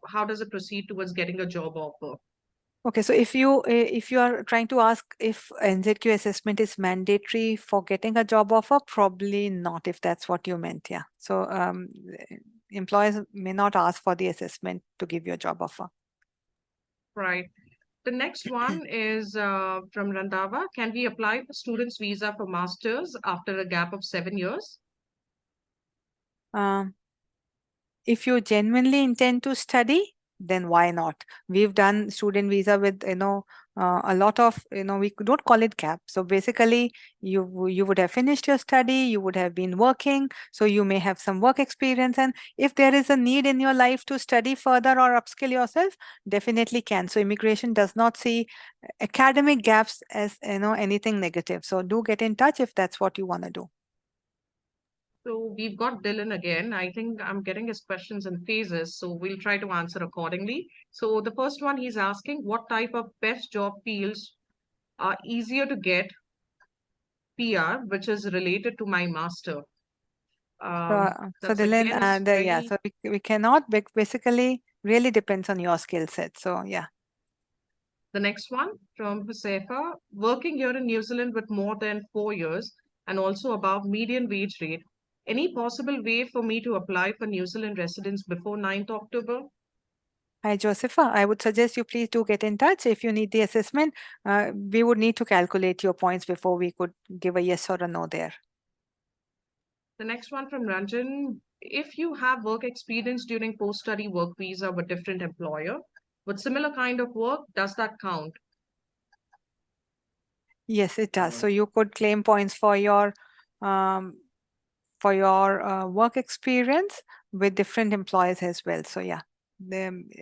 how does it proceed towards getting a job offer? Okay, so if you are trying to ask if NZQ assessment is mandatory for getting a job offer, probably not, if that's what you meant. Yeah. So employers may not ask for the assessment to give you a job offer. Right. The next one is from Randava. Can we apply for student's visa for masters after a gap of 7 years? Um, if you genuinely intend to study, then why not? We've done student visa with a lot of we don't call it gap. So basically, you would have finished your study, you would have been working, so you may have some work experience, and if there is a need in your life to study further or upskill yourself, definitely can. So immigration does not see academic gaps as anything negative. So do get in touch if that's what you want to do. So we've got Dylan again. I think I'm getting his questions in phases, so we'll try to answer accordingly. So the first one he's asking, what type of best job fields are easier to get PR, which is related to my master? So That's Dylan, again is yeah, very so we cannot basically really depends on your skill set. So yeah. the next one from Josefa, working here in New Zealand with more than 4 years and also above median wage rate. Any possible way for me to apply for New Zealand residence before 9th October? Hi, Josepha. I would suggest you please do get in touch if you need the assessment. We would need to calculate your points before we could give a yes or a no there. The next one from Ranjan. If you have work experience during post-study work visa with different employer with similar kind of work, does that count? Yes, it does. So you could claim points um, for your work experience with different employers as well. So yeah,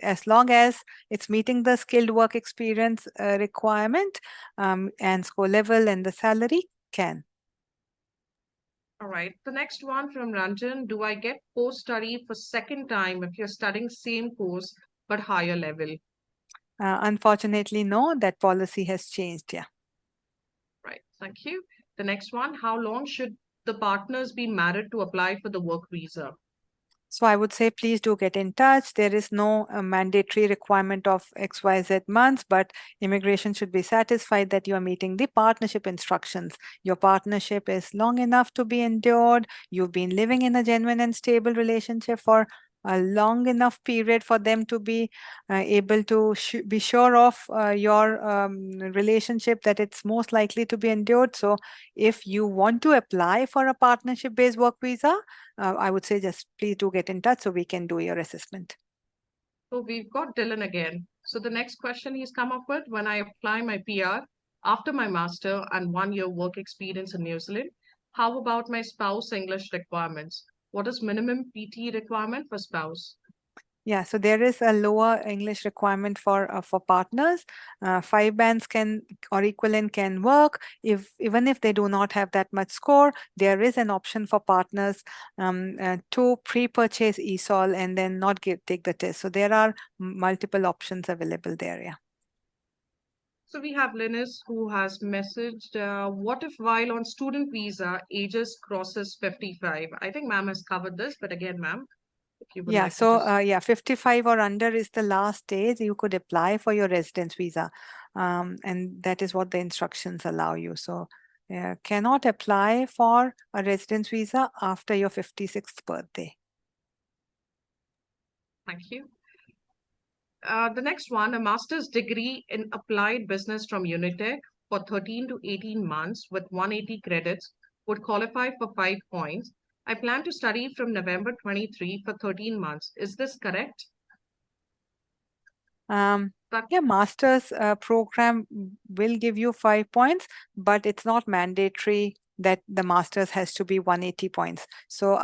as long as it's meeting the skilled work experience requirement and score level and the salary, can. All right. The next one from Ranjan. Do I get post-study for second time if you're studying same course but higher level? Unfortunately, no, that policy has changed. Yeah. Right. Thank you. The next one. How long should the partners be married to apply for the work visa? So I would say please do get in touch. There is no mandatory requirement of XYZ months, but immigration should be satisfied that you are meeting the partnership instructions. Your partnership is long enough to be endured. You've been living in a genuine and stable relationship for a long enough period for them to be able to be sure of your relationship, that it's most likely to be endured. So if you want to apply for a partnership based work visa, I would say just please do get in touch so we can do your assessment. So we've got Dylan again. So the next question he's come up with, when I apply my PR after my master and 1 year work experience in New Zealand, how about my spouse English requirements? What is minimum PT requirement for spouse? Yeah, so there is a lower English requirement for partners. Five bands can or equivalent can work. If even if they do not have that much score, there is an option for partners to pre-purchase ESOL and then not take the test. So there are multiple options available there. Yeah. So we have Linus who has messaged, what if while on student visa, ages crosses 55? I think ma'am has covered this, but again, ma'am, if you would Yeah, like to so just yeah, 55 or under is the last age you could apply for your residence visa. and that is what the instructions allow you. So cannot apply for a residence visa after your 56th birthday. Thank you. The next one, a master's degree in applied business from Unitech for 13 to 18 months with 180 credits would qualify for 5 points. I plan to study from November 23 for 13 months. Is this correct? That Yeah, master's program will give you 5 points, but it's not mandatory that the master's has to be 180 points. So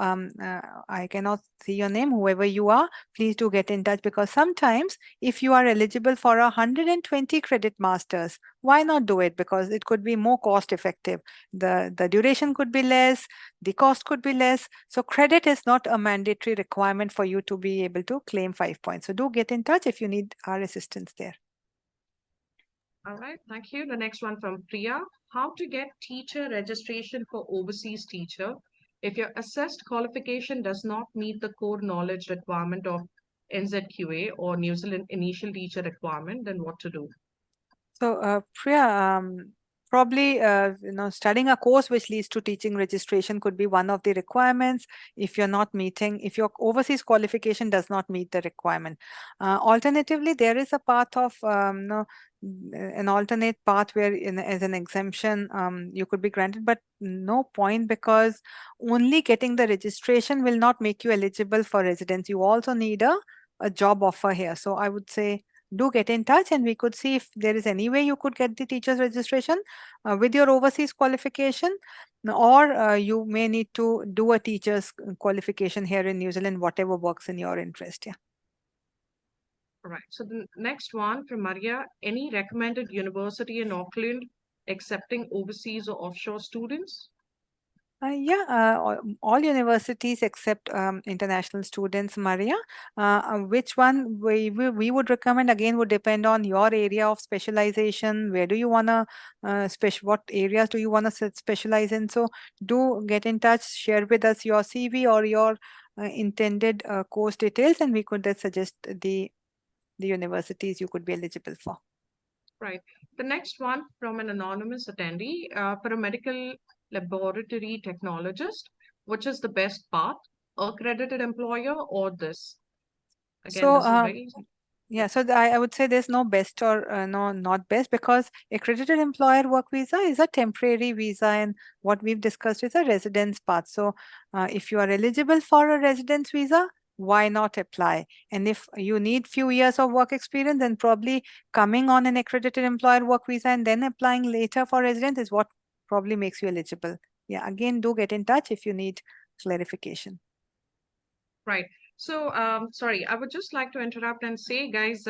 I cannot see your name, whoever you are, please do get in touch, because sometimes if you are eligible for a 120 credit master's, why not do it? Because it could be more cost effective. The duration could be less, the cost could be less. So credit is not a mandatory requirement for you to be able to claim 5 points. So do get in touch if you need our assistance there. All right, thank you. The next one from Priya. How to get teacher registration for overseas teacher if your assessed qualification does not meet the core knowledge requirement of NZQA or New Zealand initial teacher requirement, then what to do? So, Priya, probably studying a course which leads to teaching registration could be one of the requirements if you're not meeting, if your overseas qualification does not meet the requirement. Alternatively, there is a path of an alternate path where as an exemption you could be granted, but no point, because only getting the registration will not make you eligible for residence. You also need a job offer here. So I would say do get in touch and we could see if there is any way you could get the teacher's registration with your overseas qualification, or you may need to do a teacher's qualification here in New Zealand, whatever works in your interest. Yeah. All right. So the next one from Maria, any recommended university in Auckland accepting overseas or offshore students? Yeah, all universities except international students, Maria. Which one we would recommend again would depend on your area of specialization. Where do you want to what areas do you want to specialize in? So do get in touch, share with us your CV or your intended course details, and we could suggest the universities you could be eligible for. Right. The next one from an anonymous attendee, for a medical laboratory technologist, which is the best path, accredited employer or this? Again, So this is very, yeah, so I would say there's no best or no not best, because accredited employer work visa is a temporary visa, and what we've discussed is a residence path. So if you are eligible for a residence visa, why not apply? And if you need few years of work experience, then probably coming on an accredited employer work visa and then applying later for residence is what probably makes you eligible. Yeah, again, do get in touch if you need clarification. right. So, sorry, I would just like to interrupt and say, guys,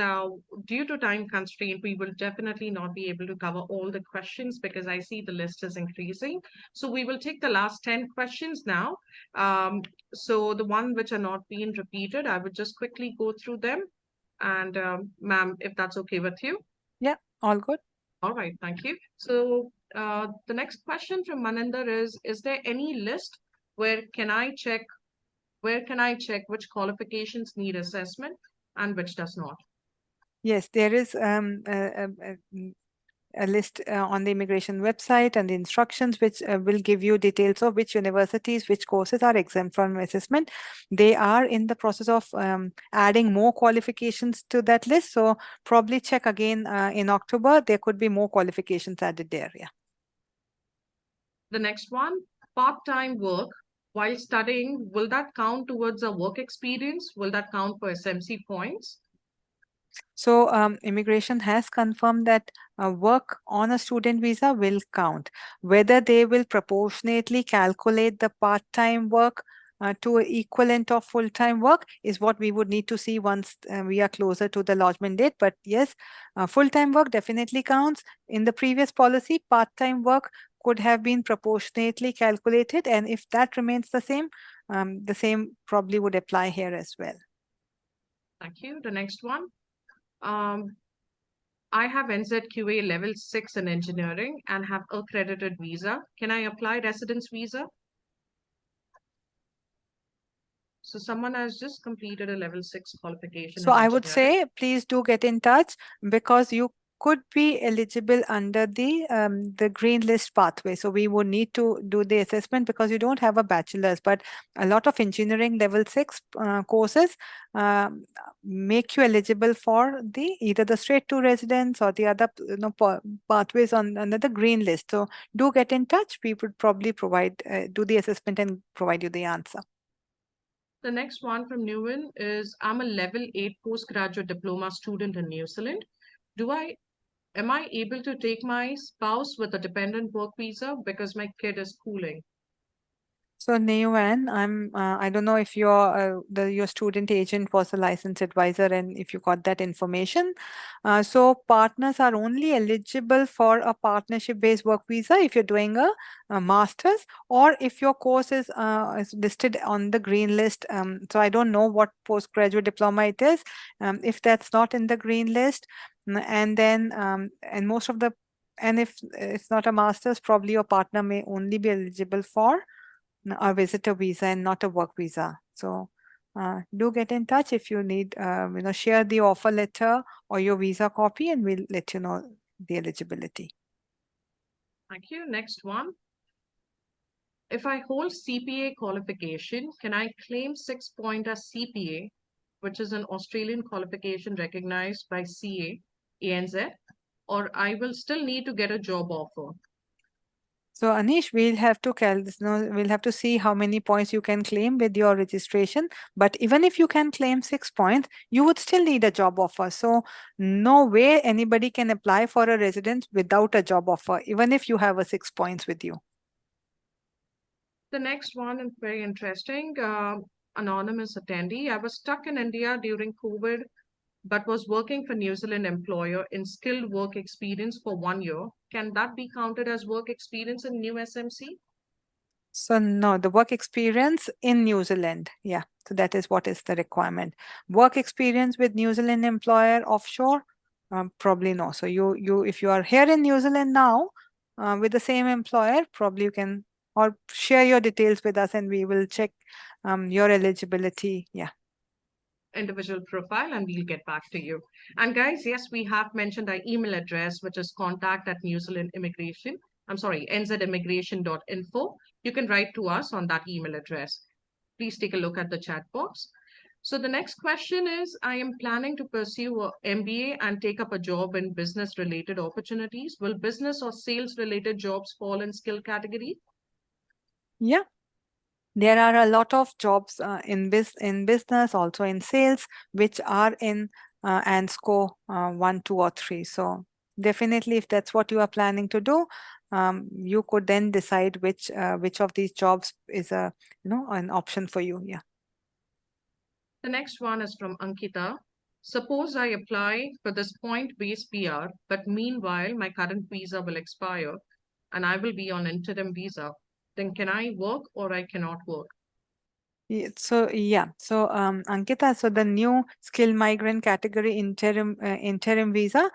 due to time constraint, we will definitely not be able to cover all the questions because I see the list is increasing. So we will take the last 10 questions now. So the one which are not being repeated, I would just quickly go through them. And ma'am, if that's okay with you. Yeah, all good. All right, thank you. So the next question from Maninder is there any list where can I check which qualifications need assessment and which does not? Yes, there is a list on the immigration website and the instructions which will give you details of which universities, which courses are exempt from assessment. They are in the process of adding more qualifications to that list. So probably check again in October. There could be more qualifications added there. Yeah. The next one, part-time work while studying, will that count towards a work experience? Will that count for SMC points? So immigration has confirmed that work on a student visa will count. Whether they will proportionately calculate the part-time work to equivalent of full-time work is what we would need to see once we are closer to the lodgement date. But yes, full-time work definitely counts. In the previous policy, part-time work could have been proportionately calculated, and if that remains the same probably would apply here as well. Thank you. The next one. I have NZQA level 6 in engineering and have accredited visa. Can I apply residence visa? So someone has just completed a level 6 qualification So in I would engineering. say please do get in touch, because you could be eligible under the green list pathway. So we would need to do the assessment because you don't have a bachelor's, but a lot of engineering level 6 courses um, make you eligible for the either the straight to residence or the other pathways on under the green list. So do get in touch. We would probably provide do the assessment and provide you the answer. The next one from Newin is I'm a level 8 postgraduate diploma student in New Zealand. Do I Am I able to take my spouse with a dependent work visa because my kid is schooling? So Neovan, I don't know if your student agent was a licensed advisor and if you got that information. So partners are only eligible for a partnership-based work visa if you're doing a master's or if your course is listed on the green list. So I don't know what postgraduate diploma it is. If that's not in the green list, and then and most of the and if it's not a master's, probably your partner may only be eligible for a visitor visa and not a work visa. So do get in touch if you need, share the offer letter or your visa copy and we'll let you know the eligibility. Thank you. Next one. If I hold CPA qualification, can I claim 6 point as CPA, which is an Australian qualification recognized by CA, ANZ, or I will still need to get a job offer? So Anish, we'll have to see how many points you can claim with your registration. But even if you can claim 6 points, you would still need a job offer. So no way anybody can apply for a residence without a job offer, even if you have a 6 points with you. The next one is very interesting. Anonymous attendee. I was stuck in India during COVID but was working for New Zealand employer in skilled work experience for 1 year. Can that be counted as work experience in new SMC? So no, the work experience in New Zealand. Yeah, so that is what is the requirement. Work experience with New Zealand employer offshore, probably no. So if you are here in New Zealand now with the same employer, probably you can or share your details with us and we will check your eligibility. Yeah. Individual profile and we'll get back to you. And guys, yes, we have mentioned our email address, which is contact at New Zealand Immigration. I'm sorry, nzimmigration.info. You can write to us on that email address. Please take a look at the chat box. So the next question is, I am planning to pursue a MBA and take up a job in business related opportunities. Will business or sales related jobs fall in skill category? Yeah. There are a lot of jobs in business, also in sales, which are in ANSCO 1, 2, or 3. So definitely, if that's what you are planning to do, you could then decide which of these jobs is an option for you. Yeah. The next one is from Ankita. Suppose I apply for this point-based PR, but meanwhile my current visa will expire and I will be on interim visa. Then can I work or I cannot work? So Ankita, so the new skilled migrant category interim visa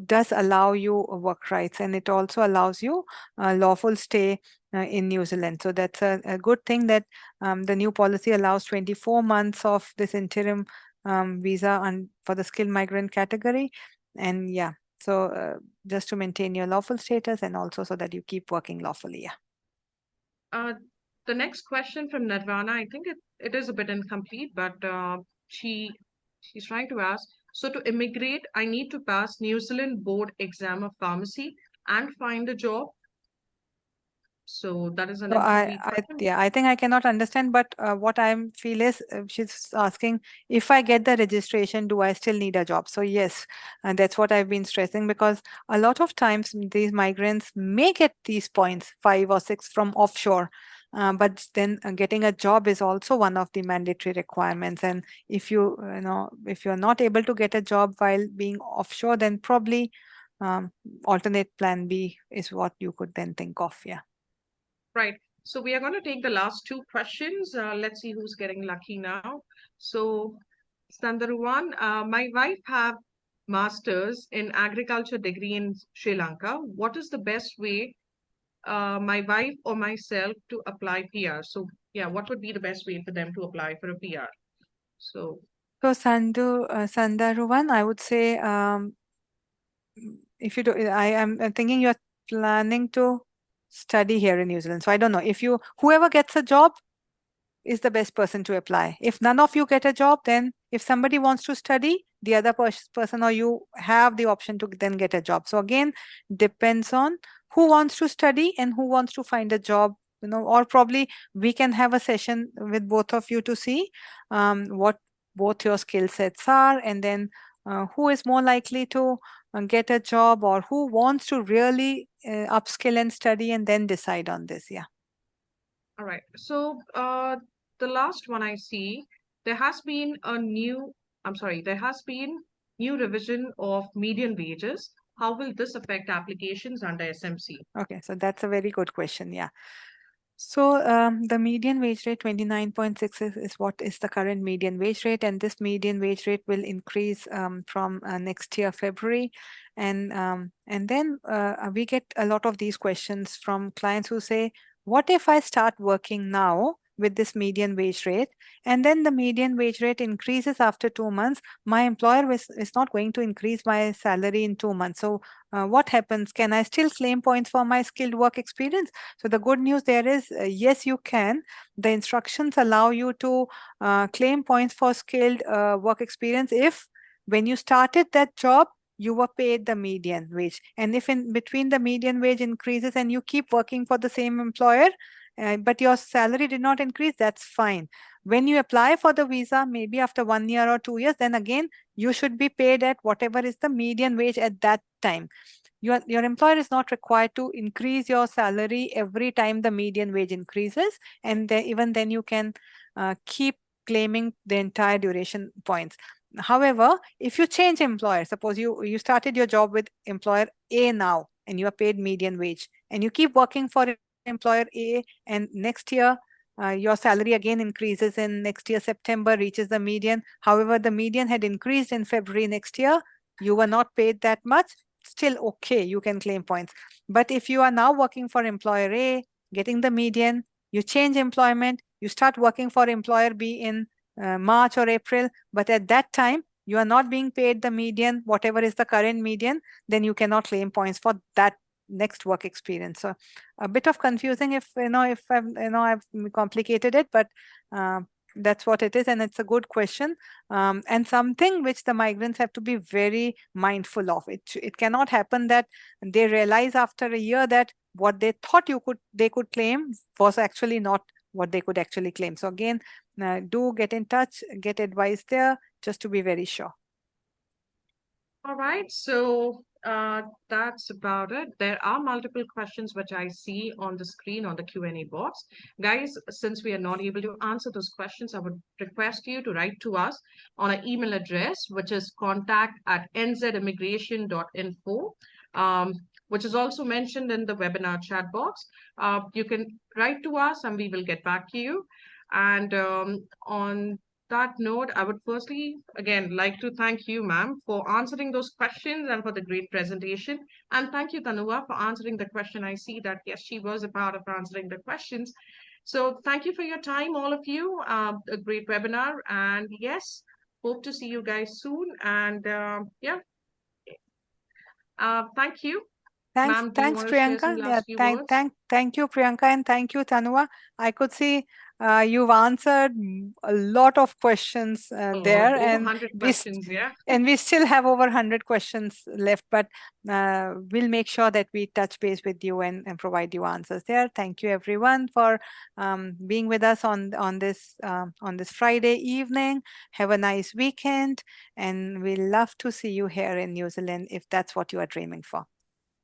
does allow you work rights, and it also allows you lawful stay in New Zealand. So that's a good thing that the new policy allows 24 months of this interim visa and for the skilled migrant category, and yeah, so just to maintain your lawful status and also so that you keep working lawfully. Yeah. Uh, the next question from Nirvana, I think it is a bit incomplete, but she she's trying to ask, so to immigrate, I need to pass New Zealand board exam of pharmacy and find a job. So that is an So incomplete question. I think I cannot understand, but what I feel is she's asking if I get the registration, do I still need a job? So yes, and that's what I've been stressing because a lot of times these migrants may get these points, 5 or 6 from offshore. But then getting a job is also one of the mandatory requirements. And if you're not able to get a job while being offshore, then probably alternate plan B is what you could then think of. Yeah. Right. So we are going to take the last two questions. Let's see who's getting lucky now. So, Sandharuwan, my wife have masters in agriculture degree in Sri Lanka. What is the best way, my wife or myself, to apply PR? So, yeah, what would be the best way for them to apply for a PR? So, So Sandharuvan, I would say if you do, I am thinking you're planning to study here in New Zealand. So I don't know if you, whoever gets a job is the best person to apply. If none of you get a job, then if somebody wants to study, the other person or you have the option to then get a job. So again, depends on who wants to study and who wants to find a job, or probably we can have a session with both of you to see what both your skill sets are, and then who is more likely to get a job, or who wants to really upskill and study and then decide on this. Yeah. All right. So, the last one I see, there has been a new, I'm sorry, there has been new revision of median wages. How will this affect applications under SMC? Okay, so that's a very good question. Yeah. So the median wage rate 29.6 is what is the current median wage rate, and this median wage rate will increase from next year February, and then we get a lot of these questions from clients who say, "What if I start working now with this median wage rate, and then the median wage rate increases after 2 months? My employer is not going to increase my salary in 2 months. So what happens? Can I still claim points for my skilled work experience?" So the good news there is, yes, you can. The instructions allow you to claim points for skilled work experience if when you started that job, you were paid the median wage. And if in between the median wage increases and you keep working for the same employer, but your salary did not increase, that's fine. When you apply for the visa, maybe after 1 year or 2 years, then again, you should be paid at whatever is the median wage at that time. Your employer is not required to increase your salary every time the median wage increases, and even then you can keep claiming the entire duration points. However, if you change employer, suppose you started your job with employer A now and you are paid median wage, and you keep working for employer A, and next year your salary again increases in next year September, reaches the median. However, the median had increased in February next year, you were not paid that much, still okay, you can claim points. But if you are now working for employer A, getting the median, you change employment, you start working for employer B in March or April, but at that time you are not being paid the median, whatever is the current median, then you cannot claim points for that next work experience. So a bit of confusing, if I've complicated it, but that's what it is, and it's a good question, and something which the migrants have to be very mindful of. It cannot happen that they realize after a year that what they thought they could claim was actually not what they could actually claim. So again, do get in touch, get advice there, just to be very sure. All right, so that's about it. There are multiple questions which I see on the screen on the Q&A box. Guys, since we are not able to answer those questions, I would request you to write to us on an email address, which is contact@nzimmigration.info, which is also mentioned in the webinar chat box. You can write to us and we will get back to you. And on that note, I would firstly, again, like to thank you, ma'am, for answering those questions and for the great presentation. And thank you, Tanua, for answering the question. I see that, yes, she was a part of answering the questions. So thank you for your time, all of you. A great webinar. And yes, hope to see you guys soon. And yeah, thank you. Thanks, Ma'am, do you thanks, want to share some Priyanka. Yeah, last few words? thank you, Priyanka, and thank you, Tanua. I could see you've answered a lot of questions there, Over 100 questions, yeah. and we still have over 100 questions left, but we'll make sure that we touch base with you and provide you answers there. Thank you, everyone, for being with us on this Friday evening. Have a nice weekend, and we'll love to see you here in New Zealand if that's what you are dreaming for.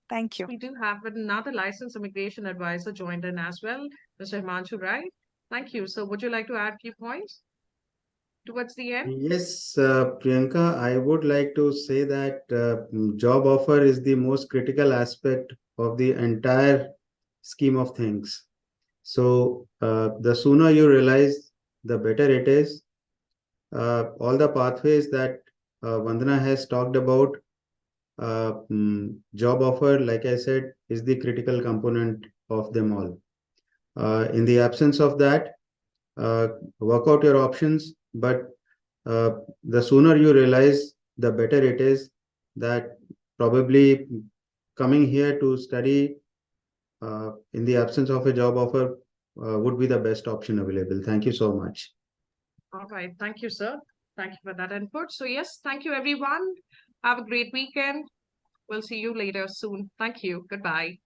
Thank you. We do have another licensed immigration advisor joined in as well, Mr. Himanshu Rai. Thank you. So would you like to add a few points towards the end? Yes, Priyanka, I would like to say that job offer is the most critical aspect of the entire scheme of things. So, the sooner you realize, the better it is. All the pathways that Vandana has talked about, job offer, like I said, is the critical component of them all. In the absence of that, work out your options, but the sooner you realize, the better it is that probably coming here to study in the absence of a job offer would be the best option available. Thank you so much. All right. Thank you, sir. Thank you for that input. So, yes, thank you, everyone. Have a great weekend. We'll see you later soon. Thank you. Goodbye.